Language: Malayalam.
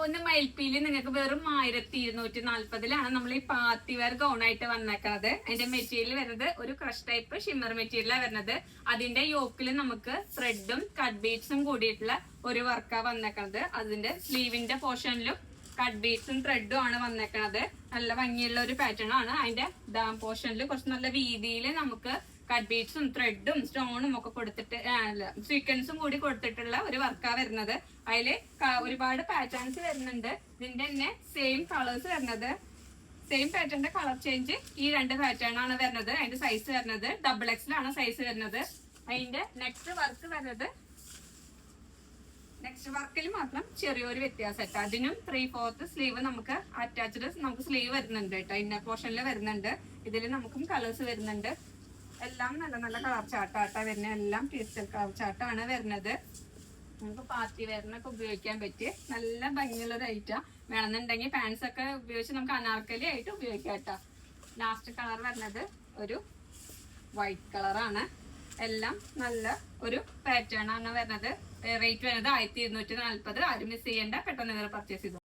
പോകുന്ന മയിൽപ്പീല് നിങ്ങൾക്ക് വെറും 1240 നമ്മൾ ഈ പാർട്ടി വെയർ ഗൗൺ ആയിട്ട് വന്നേക്കുന്നത്. അതിന്റെ മെറ്റീരിയൽ വരുന്നത് ഒരു ക്രഷ് ടൈപ്പ് ഷിമ്മർ മെറ്റീരിയലാണ് വരുന്നത്. അതിന്റെ യോക്കിൽ നമുക്ക് ത്രെഡും കട്ട് ബീഡ്സും കൂടിയിട്ടുള്ള ഒരു വർക്കാ വന്നേക്കുന്നത്. അതിന്റെ സ്ലീവിന്റെ പോർഷനിലും കട്ട് ബീഡ്സും ത്രെഡും ആണ് വന്നേക്കുന്നത്. നല്ല ഭംഗിയുള്ള ഒരു പാറ്റേൺ ആണ്. അതിന്റെ ഡാം പോർഷനിൽ കുറച്ച് നല്ല വീതിയിൽ നമുക്ക് കട്ട് ബീഡ്സും ത്രെഡും സ്റ്റോണും ഒക്കെ കൊടുത്തിട്ട് സീക്വൻസും കൂടി കൊടുത്തിട്ടുള്ള ഒരു വർക്കാ വരുന്നത്. അതില് ഒരുപാട് പാറ്റേൺസ് വരുന്നുണ്ട്. ഇതിന്റെ തന്നെ സെയിം കളേഴ്സ് വരുന്നത്, സെയിം പാറ്റേണിന്റെ കളർ ചേഞ്ച് ഈ 2 പാറ്റേൺ ആണ് വരുന്നത്. അതിന്റെ സൈസ് വരുന്നത് XXL ആണ് സൈസ് വരുന്നത്. അതിന്റെ നെക്സ്റ്റ് വർക്ക് വരുന്നത്, നെക്സ്റ്റ് വർക്കിൽ മാത്രം ചെറിയൊരു വ്യത്യാസം. അതിനും 3/4 സ്ലീവ് നമുക്ക് അറ്റാച്ച്ഡ് നമുക്ക് സ്ലീവ് വരുന്നുണ്ട് കേട്ടോ. ഇന്നർ പോർഷനിൽ വരുന്നുണ്ട്. ഇതിൽ നമുക്കും കളേഴ്സ് വരുന്നുണ്ട്. എല്ലാം നല്ല നല്ല കളർ ചാട്ടാട്ടാ വരുന്നത്. എല്ലാം പേസ്റ്റൽ കളർ ചാട്ടാണ് വരുന്നത്. നമുക്ക് പാർട്ടി വെയറിനൊക്കെ ഉപയോഗിക്കാൻ പറ്റിയ നല്ല ഭംഗിയുള്ള ഒരു ഐറ്റാ. വേണമെന്നുണ്ടെങ്കിൽ പാൻസ് ഒക്കെ ഉപയോഗിച്ച് നമുക്ക് അനാർക്കലി ആയിട്ട് ഉപയോഗിക്കാം കേട്ടോ. ലാസ്റ്റ് കളർ വരുന്നത് ഒരു വൈറ്റ് കളറാണ്. എല്ലാം നല്ല ഒരു പാറ്റേൺ ആണ് വരുന്നത്. റേറ്റ് വരുന്നത് 1240. ആരും മിസ് ചെയ്യേണ്ട, പെട്ടെന്ന് പർച്ചേസ് ചെയ്തു.